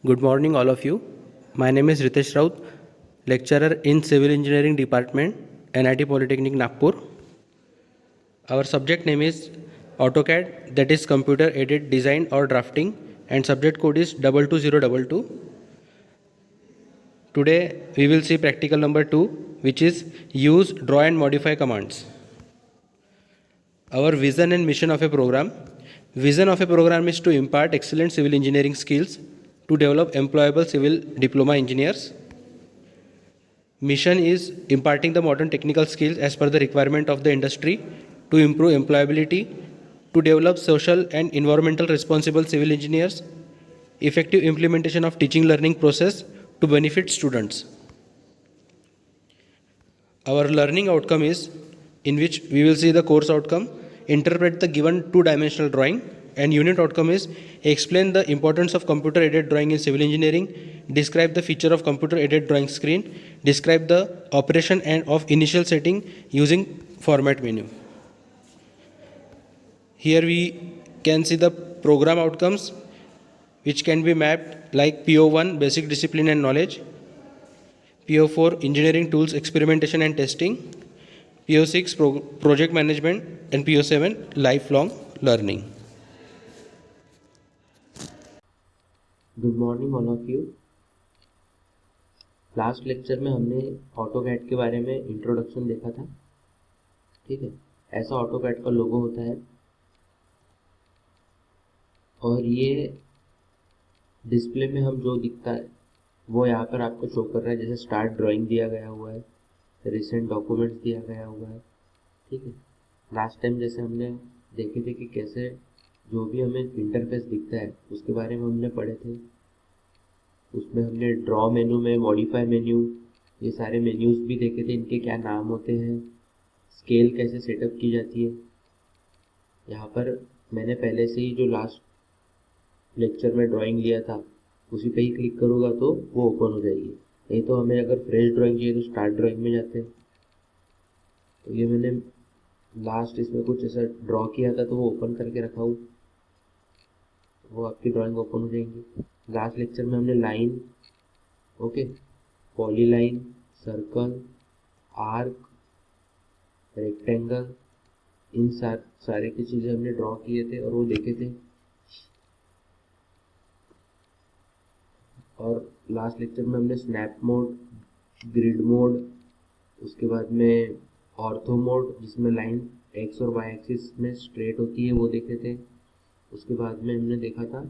Good morning, all of you. My name is Ritesh Raut, lecturer in Civil Engineering Department, NIT Polytechnic Nagpur. Our subject name is AutoCAD, that is Computer Aided Design or Drafting, and subject code is 22022. Today we will see practical number 2, which is use, draw and modify commands. Our vision and mission of a program. Vision of a program is to impart excellent civil engineering skills to develop employable civil diploma engineers. Mission is imparting the modern technical skills as per the requirement of the industry to improve employability, to develop social and environmental responsible civil engineers, effective implementation of teaching learning process to benefit students. Our learning outcome is, in which we will see the course outcome, interpret the given two-dimensional drawing, and unit outcome is explain the importance of computer aided drawing in civil engineering, describe the feature of computer aided drawing screen, describe the operation and of initial setting using format menu. Here we can see the program outcomes which can be mapped like PO1 basic discipline and knowledge, PO4 engineering tools experimentation and testing, PO6 project management, and PO7 lifelong learning. Good morning all of you. Last lecture में हमने AutoCAD के बारे में introduction देखा था। ठीक है, ऐसा ऑटोकैड का लोगो होता है और ये डिस्प्ले में हम जो दिखता है वो यहाँ पर आपको शो कर रहा है। जैसे स्टार्ट ड्राइंग दिया गया हुआ है, रिसेंट डॉक्यूमेंट्स दिया गया हुआ है। ठीक है, लास्ट टाइम जैसे हमने देखे थे कि कैसे जो भी हमें इंटरफेस दिखता है उसके बारे में हमने पढ़े थे। उसमें हमने ड्रॉ मेन्यू में मॉडिफाई मेन्यू, ये सारे मेन्यूज़ भी देखे थे, इनके क्या नाम होते हैं, स्केल कैसे सेटअप की जाती है। यहाँ पर मैंने पहले से ही जो लास्ट लेक्चर में ड्राइंग लिया था उसी पे ही क्लिक करूँगा तो वो ओपन हो जाएगी। नहीं तो हमें अगर फ्रेश ड्राइंग चाहिए तो स्टार्ट ड्राइंग में जाते हैं। तो ये मैंने लास्ट इसमें कुछ ऐसा ड्रॉ किया था तो वो ओपन करके रखा हूँ, वो आपकी ड्राइंग ओपन हो जाएंगी। लास्ट लेक्चर में हमने line, okay, polyline, circle, arc, rectangle, इन सारे की चीज़ें हमने ड्रॉ किए थे और वो देखे थे। और लास्ट लेक्चर में हमने स्नैप मोड, ग्रिड मोड, उसके बाद में ऑर्थो मोड जिसमें लाइन एक्स और वाई एक्सिस में स्ट्रेट होती है वो देखे थे। उसके बाद में हमने देखा था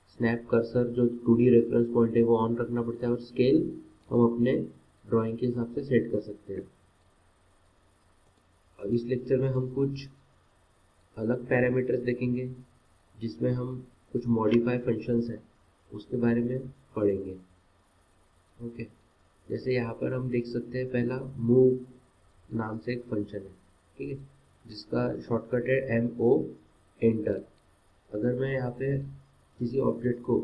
स्नैप कर्सर, जो 2D रेफरेंस पॉइंट है वो ऑन रखना पड़ता है और स्केल हम अपने ड्राइंग के हिसाब से सेट कर सकते हैं। और इस लेक्चर में हम कुछ अलग पैरामीटर्स देखेंगे जिसमें हम कुछ मॉडिफाई फंक्शंस हैं उसके बारे में पढ़ेंगे। ओके, जैसे यहाँ पर हम देख सकते हैं पहला मूव नाम से एक फंक्शन है, ठीक है, जिसका शॉर्टकट है MO एंटर। अगर मैं यहाँ पे किसी ऑब्जेक्ट को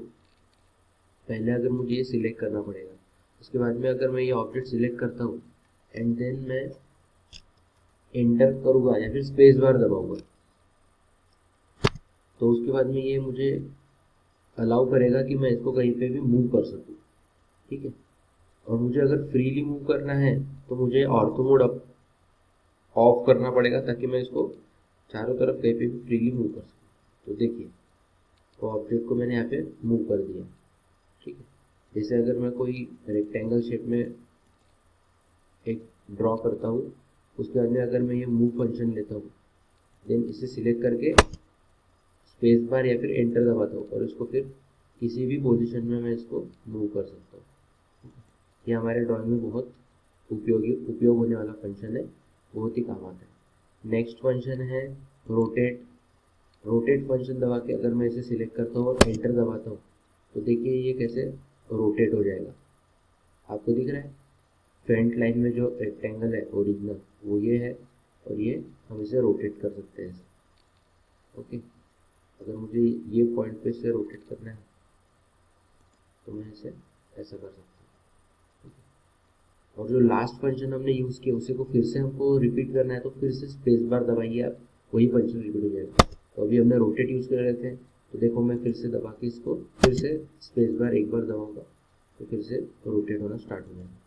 पहले अगर मुझे ये सिलेक्ट करना पड़ेगा, उसके बाद में अगर मैं ये ऑब्जेक्ट सिलेक्ट करता हूँ एंड देन मैं एंटर करूँगा या फिर स्पेस बार दबाऊंगा तो उसके बाद में ये मुझे अलाउ करेगा कि मैं इसको कहीं पे भी मूव कर सकूँ। ठीक है, और मुझे अगर फ्रीली मूव करना है तो मुझे ऑर्थो मोड ऑफ करना पड़ेगा ताकि मैं इसको चारों तरफ कहीं पे भी फ्रीली मूव कर सकूँ। तो देखिए, तो ऑब्जेक्ट को मैंने यहाँ पे मूव कर दिया। ठीक है, जैसे अगर मैं कोई रेक्टेंगल शेप में एक ड्रॉ करता हूँ, उसके बाद में अगर मैं ये मूव फंक्शन लेता हूँ, देन इसे सिलेक्ट करके स्पेस बार या फिर एंटर दबाता हूँ और इसको फिर किसी भी पोजीशन में मैं इसको मूव कर सकता हूँ। ये हमारे ड्राइंग में बहुत उपयोग होने वाला फंक्शन है, बहुत ही काम आता है। नेक्स्ट फंक्शन है रोटेट। रोटेट फंक्शन दबा के अगर मैं इसे सिलेक्ट करता हूँ और एंटर दबाता हूँ तो देखिए ये कैसे रोटेट हो जाएगा। आपको दिख रहा है फ्रंट लाइन में जो रेक्टेंगल है ओरिजिनल वो ये है और ये हम इसे रोटेट कर सकते हैं। ओके, अगर मुझे ये पॉइंट पे इसे रोटेट करना है तो मैं इसे ऐसा कर सकता हूँ। और जो लास्ट फंक्शन हमने यूज़ किया उसे को फिर से हमको रिपीट करना है तो फिर से स्पेस बार दबाइए आप, वही फंक्शन रिपीट हो जाएगा। तो अभी हमने रोटेट यूज़ कर रहे थे तो देखो मैं फिर से दबा के इसको फिर से स्पेस बार एक बार दबाऊंगा तो फिर से रोटेट होना स्टार्ट हो जाएगा।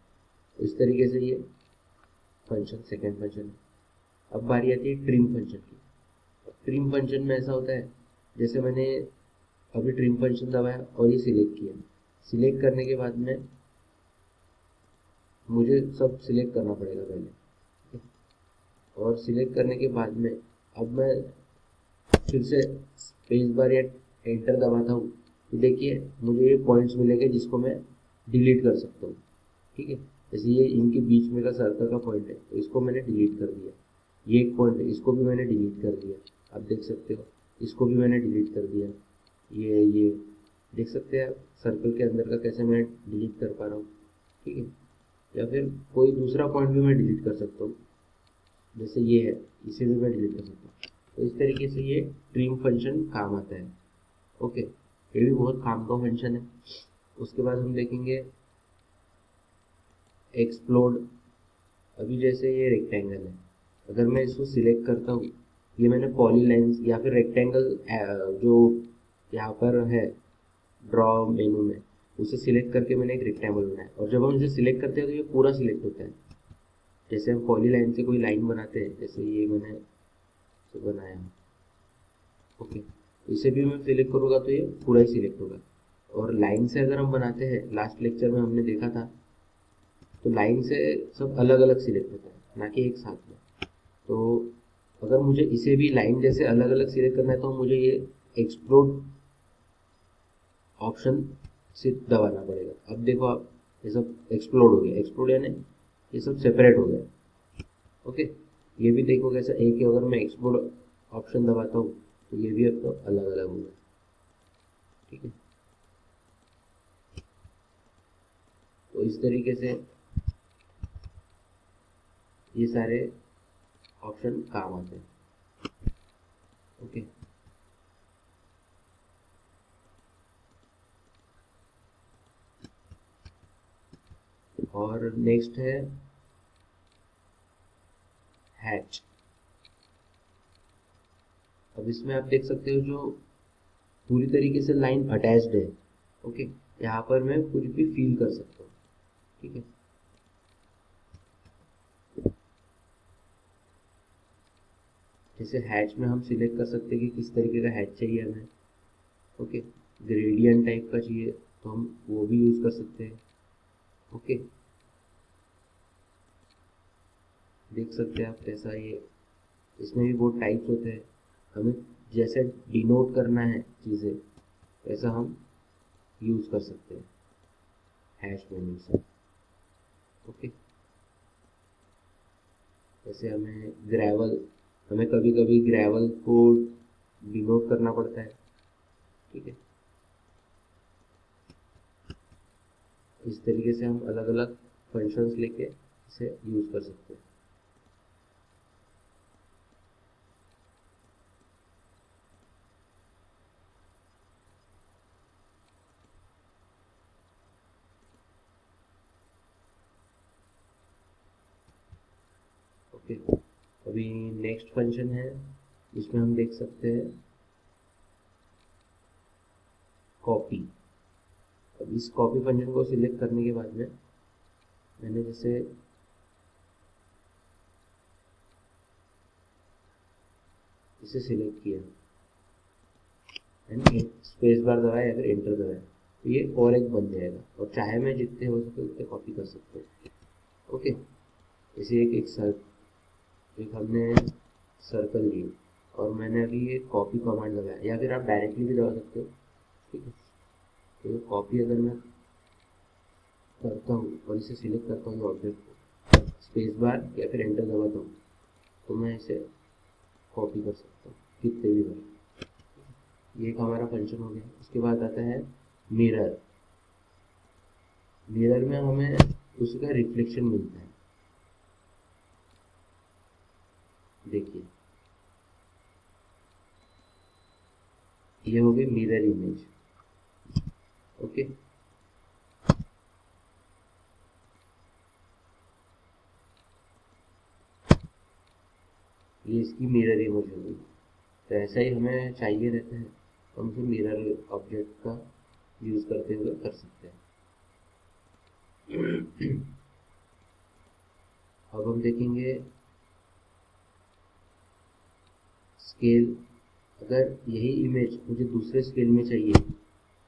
तो इस तरीके से ये फंक्शन सेकेंड फंक्शन है। अब बारी आती है ट्रिम फंक्शन की। ट्रिम फंक्शन में ऐसा होता है, जैसे मैंने अभी ट्रिम फंक्शन दबाया और ये सिलेक्ट किया। सिलेक्ट करने के बाद में मुझे सब सिलेक्ट करना पड़ेगा पहले, और सिलेक्ट करने के बाद में अब मैं फिर से स्पेस बार या एंटर दबाता हूँ तो देखिए मुझे ये पॉइंट्स मिलेंगे जिसको मैं डिलीट कर सकता हूँ। ठीक है, जैसे ये इनके बीच में का सर्कल का पॉइंट है तो इसको मैंने डिलीट कर दिया। ये एक पॉइंट है, इसको भी मैंने डिलीट कर दिया। आप देख सकते हो इसको भी मैंने डिलीट कर दिया। ये देख सकते हैं आप सर्कल के अंदर का कैसे मैं डिलीट कर पा रहा हूँ। ठीक है, या फिर कोई दूसरा पॉइंट भी मैं डिलीट कर सकता हूँ, जैसे ये है, इसे भी मैं डिलीट कर सकता हूँ। तो इस तरीके से ये ट्रिम फंक्शन काम आता है। ओके, ये भी बहुत काम का फंक्शन है। उसके बाद हम देखेंगे एक्सप्लोड। अभी जैसे ये रेक्टेंगल है, अगर मैं इसको सिलेक्ट करता हूँ, ये मैंने पॉलीलाइंस या फिर रेक्टेंगल जो यहाँ पर है ड्रॉ मेनू में, उसे सिलेक्ट करके मैंने एक रेक्टेंगल बनाया। और जब हम इसे सिलेक्ट करते हैं तो ये पूरा सिलेक्ट होता है। जैसे हम पॉलीलाइन से कोई लाइन बनाते हैं, जैसे ये मैंने बनाया, ओके, इसे भी मैं सिलेक्ट करूँगा तो ये पूरा ही सिलेक्ट होगा। और लाइन से अगर हम बनाते हैं, लास्ट लेक्चर में हमने देखा था, तो लाइन से सब अलग अलग सिलेक्ट होता है, ना कि एक साथ में। तो अगर मुझे इसे भी लाइन जैसे अलग अलग सिलेक्ट करना है तो मुझे ये एक्सप्लोड ऑप्शन से दबाना पड़ेगा। अब देखो आप, ये सब एक्सप्लोड हो गया। एक्सप्लोड यानी ये सब सेपरेट हो गया। ओके, ये भी देखो कैसा एक ही, अगर मैं एक्सप्लोड ऑप्शन दबाता हूँ तो ये भी अब तो अलग अलग होगा। ठीक है, तो इस तरीके से ये सारे ऑप्शन काम आते हैं। ओके, और नेक्स्ट है हैच। अब इसमें आप देख सकते हो जो पूरी तरीके से लाइन अटैच्ड है। ओके, यहाँ पर मैं कुछ भी फील कर सकता हूँ। ठीक है, जैसे हैच में हम सिलेक्ट कर सकते हैं कि किस तरीके का हैच चाहिए हमें। ओके, ग्रेडियंट टाइप का चाहिए तो हम वो भी यूज़ कर सकते हैं। ओके, देख सकते हैं आप कैसा ये, इसमें भी बहुत टाइप्स होते हैं। हमें जैसे डिनोट करना है चीज़ें वैसा हम यूज़ कर सकते हैं हैश मेन्यू से। ओके, जैसे हमें कभी कभी ग्रेवल को डिनोट करना पड़ता है। ठीक है, इस तरीके से हम अलग अलग फंक्शंस लेके इसे यूज़ कर सकते हैं। ओके, अभी नेक्स्ट फंक्शन है, इसमें हम देख सकते हैं कॉपी। अब इस कॉपी फंक्शन को सिलेक्ट करने के बाद में मैंने जैसे इसे सिलेक्ट किया एंड स्पेस बार दबाया या फिर एंटर दबाया तो ये और एक बन जाएगा, और चाहे मैं जितने हो सके उतने कॉपी कर सकते हैं। ओके, इसे एक हमने सर्कल लिए और मैंने अभी ये कॉपी कमांड लगाया, या फिर आप डायरेक्टली भी दबा सकते हो। ठीक है, तो ये कॉपी अगर मैं करता हूँ और इसे सिलेक्ट करता हूँ ऑब्जेक्ट को, स्पेस बार या फिर एंटर दबाता हूँ तो मैं इसे कॉपी कर सकता हूँ कितने भी बार। ये एक हमारा फंक्शन हो गया। उसके बाद आता है मिरर। मिरर में हमें उसका रिफ्लेक्शन मिलता है। देखिए, ये हो गई मिरर इमेज। ओके, ये इसकी मिरर इमेज हो गई। तो ऐसा ही हमें चाहिए रहता है, हम उसे मिरर ऑब्जेक्ट का यूज़ करते हुए कर सकते हैं। अब हम देखेंगे स्केल। अगर यही इमेज मुझे दूसरे स्केल में चाहिए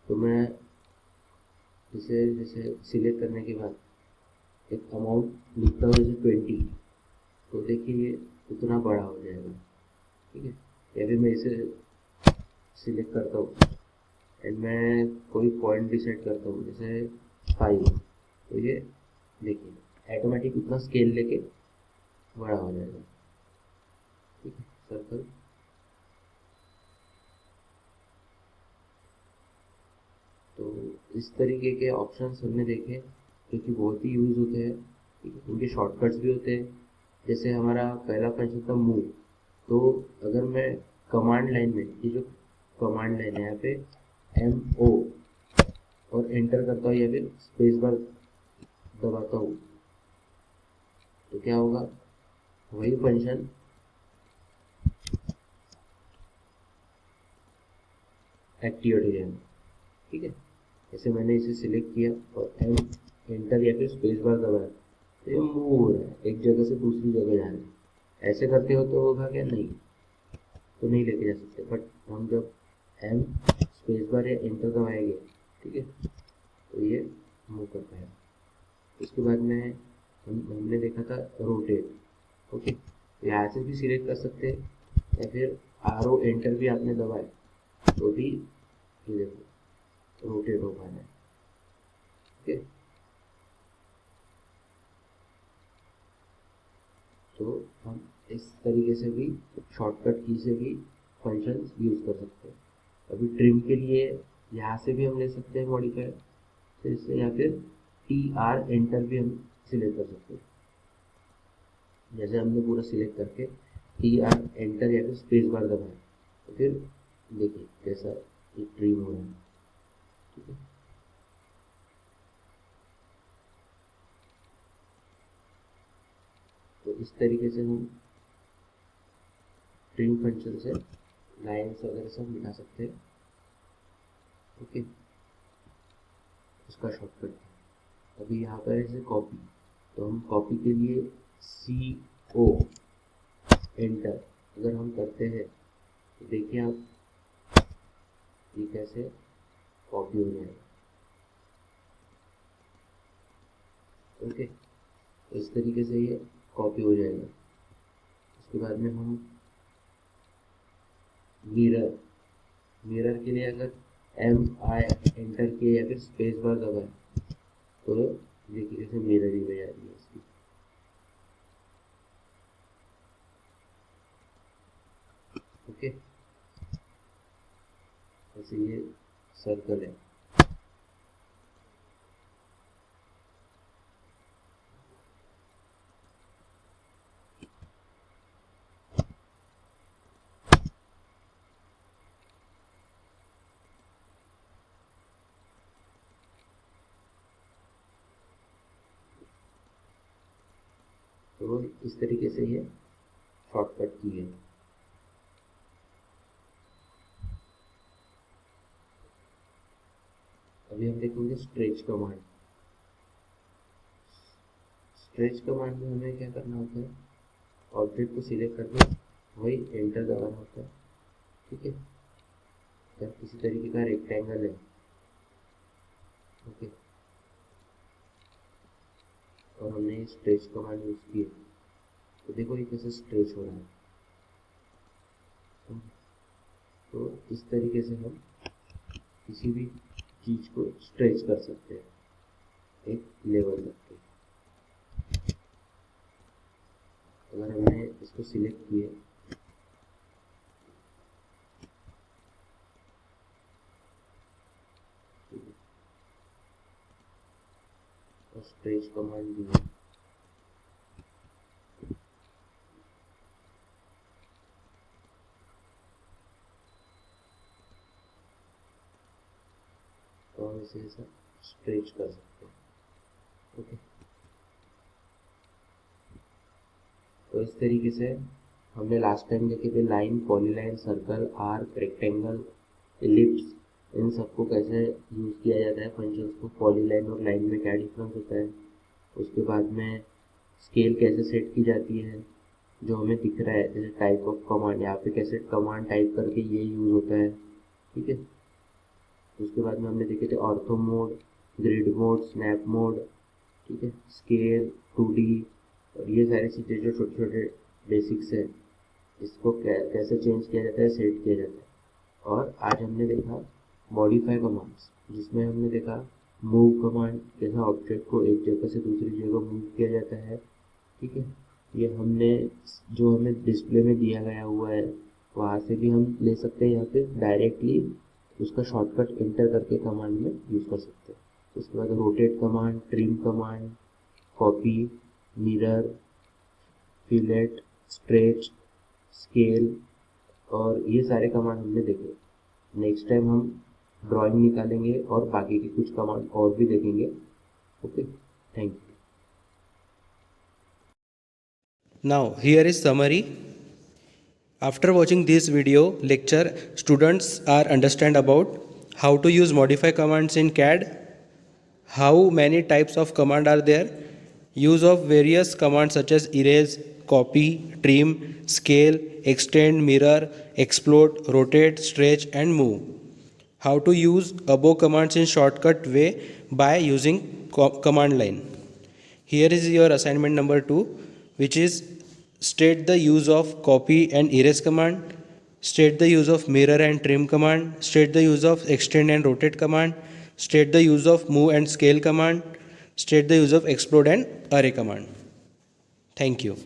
तो मैं इसे जैसे सिलेक्ट करने के बाद एक अमाउंट लिखता हूँ जैसे 20, तो देखिए ये उतना बड़ा हो जाएगा, ठीक है। या फिर मैं इसे सिलेक्ट करता हूँ एंड मैं कोई पॉइंट डिसाइड करता हूँ जैसे 5, तो ये देखिए ऑटोमेटिक उतना स्केल लेके बड़ा हो जाएगा, ठीक है। सर्कल। तो इस तरीके के ऑप्शंस हमने देखे जो कि बहुत ही यूज़ होते हैं, ठीक है। उनके शॉर्टकट्स भी होते हैं। जैसे हमारा पहला फंक्शन था मूव, तो अगर मैं कमांड लाइन में, ये जो कमांड लाइन है यहाँ पे MO और एंटर करता हूँ या फिर स्पेस बार दबाता हूँ, तो क्या होगा, वही फंक्शन एक्टिवेट हो जाएगा, ठीक है। जैसे मैंने इसे सिलेक्ट किया और एंटर या फिर स्पेस बार दबाया तो ये मूव हो रहा है, एक जगह से दूसरी जगह जा रहा है। ऐसे करते हो तो होगा क्या, नहीं तो नहीं लेके जा सकते। बट हम जब एम स्पेस बार या एंटर दबाएंगे, ठीक है, तो ये मूव कर पाएगा। उसके बाद में हमने देखा था रोटेट, ओके। यहाँ से भी सिलेक्ट कर सकते हैं या फिर RO एंटर भी आपने दबाया तो भी ये देखो रोटेट हो पाना है, ओके। तो हम इस तरीके से भी शॉर्टकट की से भी फंक्शंस यूज़ कर सकते हैं। अभी ट्रिम के लिए यहाँ से भी हम ले सकते हैं मॉडिफायर फिर से, या फिर TR एंटर भी हम सिलेक्ट कर सकते हैं। जैसे हमने पूरा सिलेक्ट करके TR एंटर या फिर स्पेस बार दबाया तो फिर देखिए कैसा ये ट्रिम हो रहा है, ठीक है। तो इस तरीके से हम ट्रिम फंक्शन से लाइन्स वगैरह सब मिटा सकते हैं, ओके। उसका शॉर्टकट अभी यहाँ पर है कॉपी, तो हम कॉपी के लिए CO एंटर अगर हम करते हैं तो देखिए आप ये कैसे कॉपी हो जाएगा, ओके। तो इस तरीके से ये कॉपी हो जाएगा। उसके बाद में हम मिरर के लिए अगर MI एंटर किए या फिर स्पेस बार दबाए तो देखिए कैसे मिरर इमेज आ रही है इसकी, ओके। जैसे ये सर्कल है, तो इस तरीके से ये शॉर्टकट की है। अभी हम देखेंगे स्ट्रेच कमांड। स्ट्रेच कमांड में हमें क्या करना होता है, ऑब्जेक्ट को सिलेक्ट करके वही एंटर दबाना होता है, ठीक है। अगर किसी तरीके का रेक्टेंगल है, ओके, और हमने ये स्ट्रेच कमांड यूज़ की है तो देखो ये कैसे स्ट्रेच हो रहा है। तो इस तरीके से हम किसी भी चीज़ को स्ट्रेच कर सकते हैं एक लेवल तक के। अगर हमने इसको सिलेक्ट किया और स्ट्रेच कमांड दी है तो हम इसे ऐसा स्ट्रेच कर सकते हैं, ओके। तो इस तरीके से हमने लास्ट टाइम देखे थे line, polyline, circle, arc, rectangle ellipse, इन सबको कैसे यूज़ किया जाता है फंक्शंस को, पॉलीलाइन और लाइन में क्या डिफरेंस होता है। उसके बाद में स्केल कैसे सेट की जाती है, जो हमें दिख रहा है जैसे टाइप ऑफ कमांड, यहाँ पे कैसे कमांड टाइप करके ये यूज़ होता है, ठीक है। उसके बाद में हमने देखे थे ortho mode, grid mode, snap mode, ठीक है, स्केल, 2D, और ये सारी चीज़ें जो छोटे छोटे बेसिक्स है, इसको कैसे चेंज किया जाता है, सेट किया जाता है। और आज हमने देखा मॉडिफाई कमांड्स, जिसमें हमने देखा मूव कमांड, कैसा ऑब्जेक्ट को एक जगह से दूसरी जगह मूव किया जाता है, ठीक है। ये हमने जो हमें डिस्प्ले में दिया गया हुआ है वहाँ से भी हम ले सकते हैं, या फिर डायरेक्टली उसका शॉर्टकट एंटर करके कमांड में यूज़ कर सकते हैं। उसके बाद rotate command, trim command, copy, mirror, fillet, stretch, scale, और ये सारे कमांड हमने देखे। नेक्स्ट टाइम हम ड्राइंग निकालेंगे और बाकी की कुछ कमांड और भी देखेंगे। Okay, thank you. Now here is summary. After watching this video lecture, students are understand about how to use modify commands in CAD, how many types of command are there, use of various commands such as erase, copy, trim, scale, extend, mirror, explode, rotate, stretch and move. How to use above commands in shortcut way by using command line. Here is your assignment number 2, which is state the use of copy and erase command, state the use of mirror and trim command, state the use of extend and rotate command, state the use of move and scale command, state the use of explode and array command. Thank you.